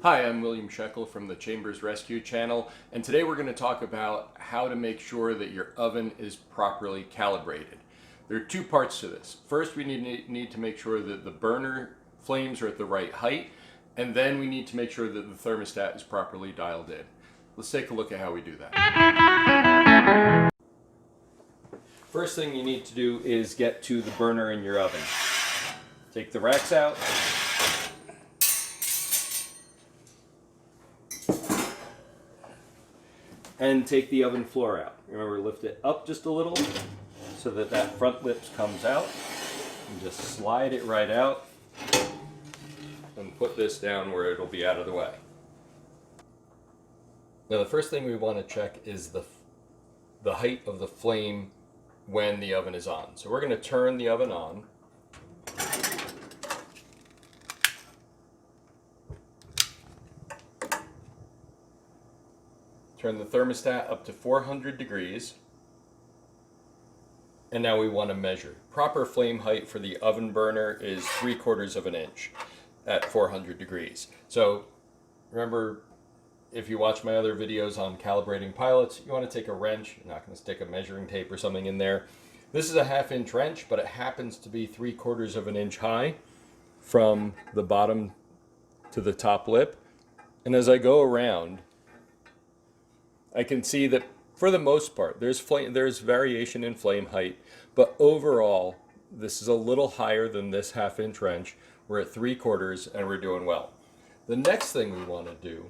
Hi, I'm William Shekel from the Chambers Rescue channel, and today we're going to talk about how to make sure that your oven is properly calibrated. There are two parts to this. First, we need to make sure that the burner flames are at the right height, and then we need to make sure that the thermostat is properly dialed in. Let's take a look at how we do that. First thing you need to do is get to the burner in your oven. Take the racks out. And take the oven floor out. Remember, lift it up just a little so that that front lips comes out. And just slide it right out and put this down where it'll be out of the way. Now the first thing we want to check is the height of the flame when the oven is on. So we're going to turn the oven on. Turn the thermostat up to 400 degrees. And now we want to measure. Proper flame height for the oven burner is 3/4 of an inch at 400 degrees. So remember, if you watch my other videos on calibrating pilots, you want to take a wrench. You're not going to stick a measuring tape or something in there. This is a 1/2 inch wrench, but it happens to be 3/4 of an inch high from the bottom to the top lip. And as I go around, I can see that for the most part, there's variation in flame height, but overall, this is a little higher than this 1/2 inch wrench. We're at 3/4 and we're doing well. The next thing we want to do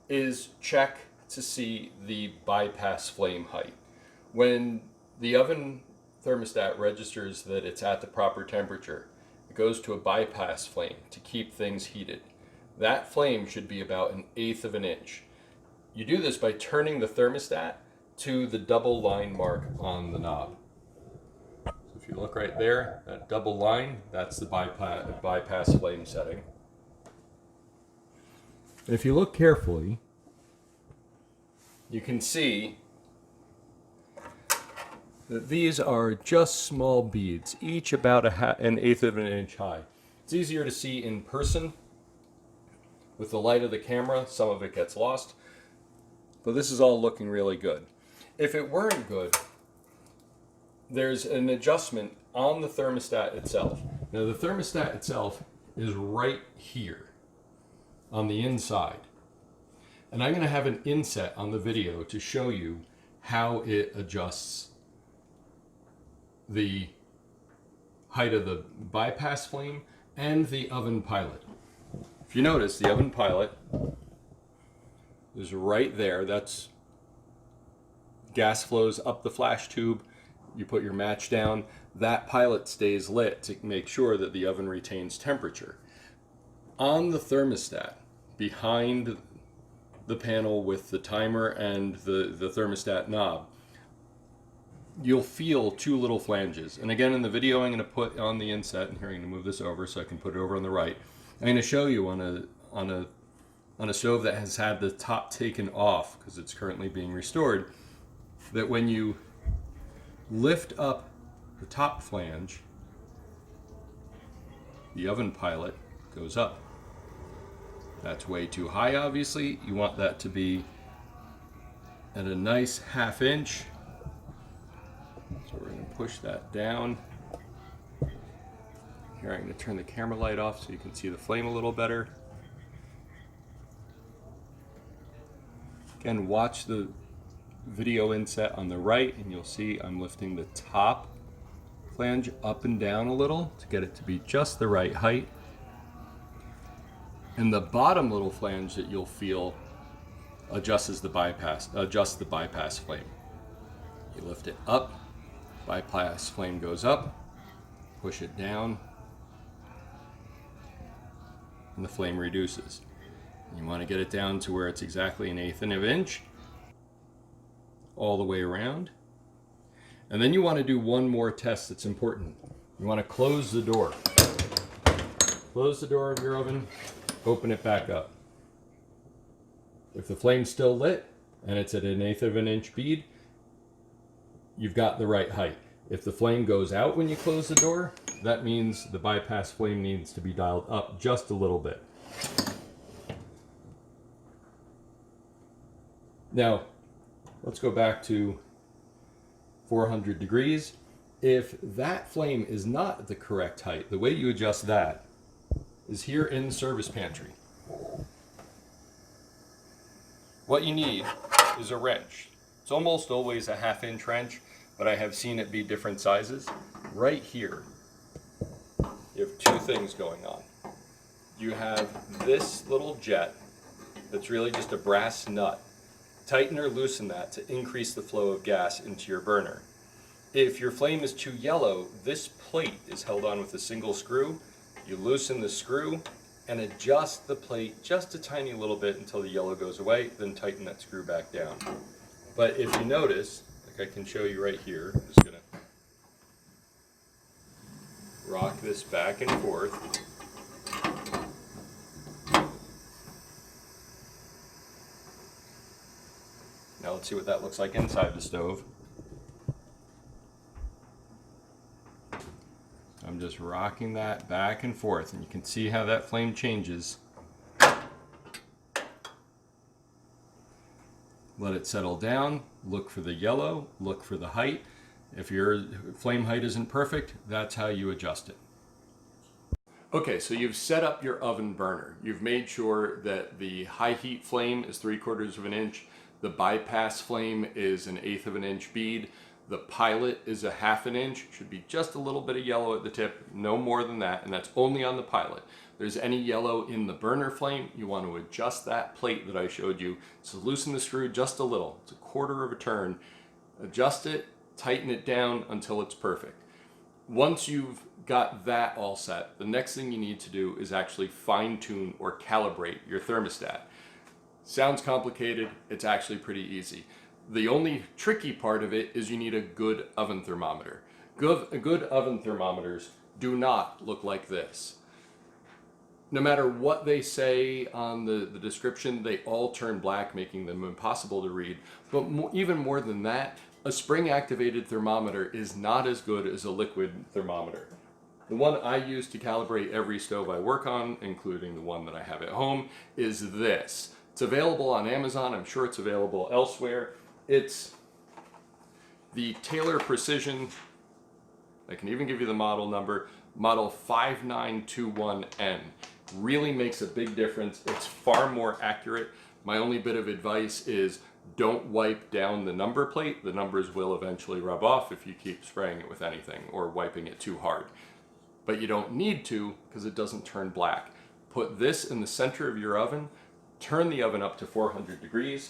is check to see the bypass flame height. When the oven thermostat registers that it's at the proper temperature, it goes to a bypass flame to keep things heated. That flame should be about 1/8 of an inch. You do this by turning the thermostat to the double line mark on the knob. So if you look right there, that double line, that's the bypass flame setting. And if you look carefully, you can see that these are just small beads, each about 1/8 of an inch high. It's easier to see in person. With the light of the camera, some of it gets lost. But this is all looking really good. If it weren't good, there's an adjustment on the thermostat itself. Now the thermostat itself is right here on the inside. And I'm going to have an inset on the video to show you how it adjusts the height of the bypass flame and the oven pilot. If you notice, the oven pilot is right there. That's gas flows up the flash tube. You put your match down. That pilot stays lit to make sure that the oven retains temperature. On the thermostat, behind the panel with the timer and the thermostat knob, you'll feel two little flanges. And again, in the video I'm going to put on the inset, and here I'm going to move this over so I can put it over on the right. I'm going to show you on a stove that has had the top taken off because it's currently being restored, that when you lift up the top flange, the oven pilot goes up. That's way too high, obviously. You want that to be at a nice 1/2 inch. So we're going to push that down. Here I'm going to turn the camera light off so you can see the flame a little better. Again, watch the video inset on the right and you'll see I'm lifting the top flange up and down a little to get it to be just the right height. And the bottom little flange that you'll feel adjusts the bypass flame. You lift it up, bypass flame goes up, push it down, and the flame reduces. You want to get it down to where it's exactly 1/8 of an inch all the way around. And then you want to do one more test that's important. You want to close the door. Close the door of your oven, open it back up. If the flame's still lit and it's at 1/8 of an inch bead, you've got the right height. If the flame goes out when you close the door, that means the bypass flame needs to be dialed up just a little bit. Now, let's go back to 400 degrees. If that flame is not the correct height, the way you adjust that is here in the service pantry. What you need is a wrench. It's almost always a 1/2 inch wrench, but I have seen it be different sizes. Right here, you have two things going on. You have this little jet that's really just a brass nut. Tighten or loosen that to increase the flow of gas into your burner. If your flame is too yellow, this plate is held on with a single screw. You loosen the screw and adjust the plate just a tiny little bit until the yellow goes away, then tighten that screw back down. But if you notice, like I can show you right here, I'm just gonna rock this back and forth. Now let's see what that looks like inside the stove. I'm just rocking that back and forth, and you can see how that flame changes. Let it settle down, look for the yellow, look for the height. If your flame height isn't perfect, that's how you adjust it. Okay, so you've set up your oven burner. You've made sure that the high heat flame is 3/4 of an inch, the bypass flame is 1/8 of an inch bead, the pilot is 1/2 inch, should be just a little bit of yellow at the tip, no more than that, and that's only on the pilot. If there's any yellow in the burner flame, you want to adjust that plate that I showed you. So loosen the screw just a little, it's 1/4 of a turn. Adjust it, tighten it down until it's perfect. Once you've got that all set, the next thing you need to do is actually fine tune or calibrate your thermostat. Sounds complicated, it's actually pretty easy. The only tricky part of it is you need a good oven thermometer. Good oven thermometers do not look like this. No matter what they say on the description, they all turn black, making them impossible to read. But even more than that, a spring-activated thermometer is not as good as a liquid thermometer. The one I use to calibrate every stove I work on, including the one that I have at home, is this. It's available on Amazon. I'm sure it's available elsewhere. It's the Taylor Precision, I can even give you the model number, model 5921N. Really makes a big difference. It's far more accurate. My only bit of advice is don't wipe down the number plate. The numbers will eventually rub off if you keep spraying it with anything or wiping it too hard. But you don't need to because it doesn't turn black. Put this in the center of your oven, turn the oven up to 400 degrees,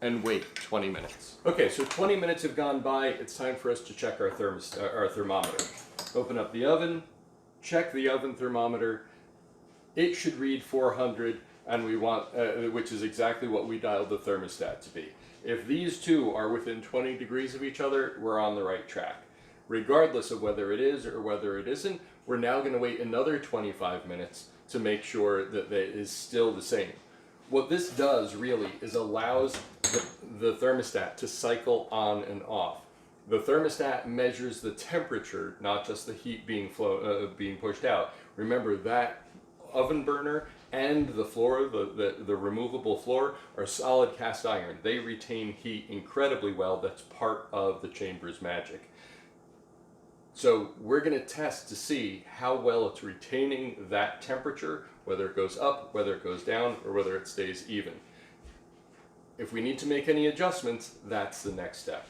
and wait 20 minutes. Okay, so 20 minutes have gone by. It's time for us to check our thermometer. Open up the oven, check the oven thermometer. It should read 400, and we want, which is exactly what we dialed the thermostat to be. If these two are within 20 degrees of each other, we're on the right track. Regardless of whether it is or whether it isn't, we're now going to wait another 25 minutes to make sure that it is still the same. What this does really is allows the thermostat to cycle on and off. The thermostat measures the temperature, not just the heat being pushed out. Remember that oven burner and the floor, the removable floor, are solid cast iron. They retain heat incredibly well. That's part of the chamber's magic. So we're going to test to see how well it's retaining that temperature, whether it goes up, whether it goes down, or whether it stays even. If we need to make any adjustments, that's the next step.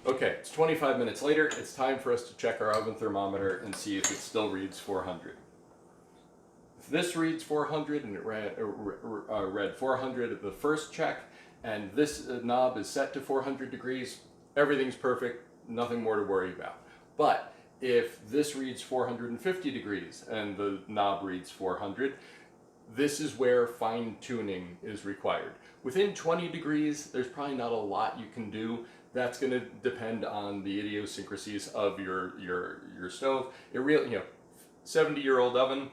Okay, it's 25 minutes later. It's time for us to check our oven thermometer and see if it still reads 400. If this reads 400 and it read 400 at the first check, and this knob is set to 400 degrees, everything's perfect, nothing more to worry about. But if this reads 450 degrees and the knob reads 400, this is where fine tuning is required. Within 20 degrees, there's probably not a lot you can do. That's going to depend on the idiosyncrasies of your stove. It really, 70-year-old oven,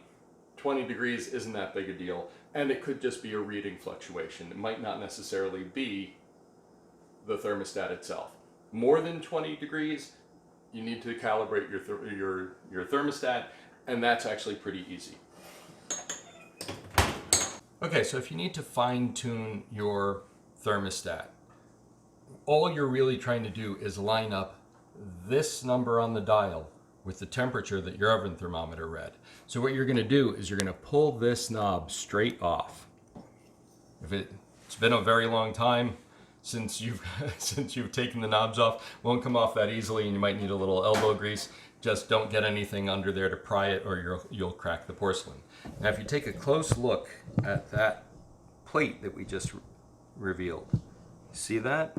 20 degrees isn't that big a deal, and it could just be a reading fluctuation. It might not necessarily be the thermostat itself. More than 20 degrees, you need to calibrate your thermostat, and that's actually pretty easy. Okay, so if you need to fine tune your thermostat, all you're really trying to do is line up this number on the dial with the temperature that your oven thermometer read. So what you're going to do is you're going to pull this knob straight off. If it's been a very long time since you've since you've taken the knobs off, it won't come off that easily, and you might need a little elbow grease. Just don't get anything under there to pry it, or you'll crack the porcelain. Now, if you take a close look at that plate that we just revealed, see that?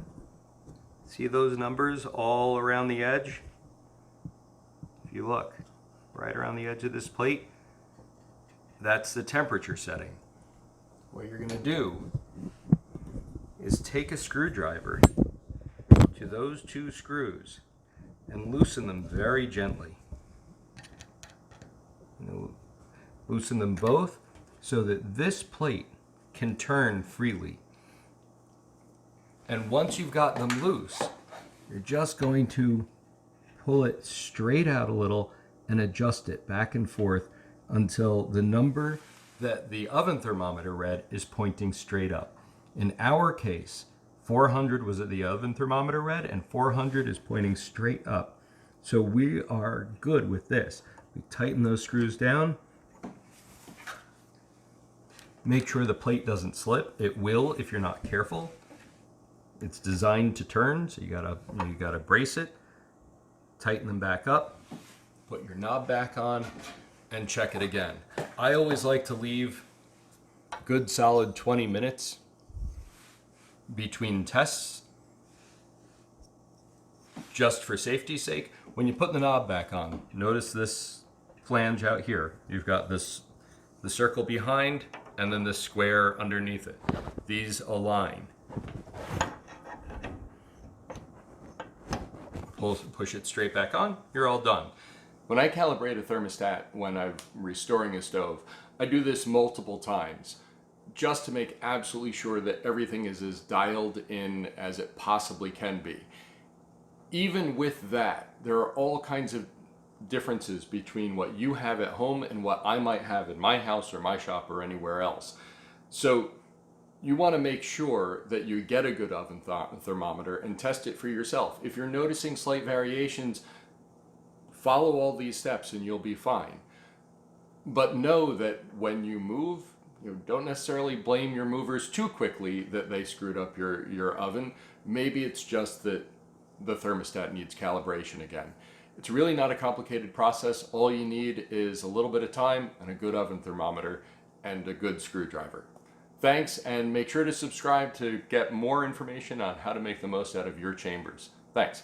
See those numbers all around the edge? If you look right around the edge of this plate, that's the temperature setting. What you're going to do is take a screwdriver to those two screws and loosen them very gently. Loosen them both so that this plate can turn freely. And once you've got them loose, you're just going to pull it straight out a little and adjust it back and forth until the number that the oven thermometer read is pointing straight up. In our case, 400 was what the oven thermometer read, and 400 is pointing straight up. So we are good with this. We tighten those screws down. Make sure the plate doesn't slip. It will if you're not careful. It's designed to turn, so you gotta brace it. Tighten them back up. Put your knob back on and check it again. I always like to leave a good solid 20 minutes between tests, just for safety's sake. When you put the knob back on, notice this flange out here. You've got the circle behind and then the square underneath it. These align. Push it straight back on, you're all done. When I calibrate a thermostat when I'm restoring a stove, I do this multiple times just to make absolutely sure that everything is as dialed in as it possibly can be. Even with that, there are all kinds of differences between what you have at home and what I might have in my house or my shop or anywhere else. So you want to make sure that you get a good oven thermometer and test it for yourself. If you're noticing slight variations, follow all these steps and you'll be fine. But know that when you move, don't necessarily blame your movers too quickly that they screwed up your oven. Maybe it's just that the thermostat needs calibration again. It's really not a complicated process. All you need is a little bit of time and a good oven thermometer and a good screwdriver. Thanks, and make sure to subscribe to get more information on how to make the most out of your chambers. Thanks.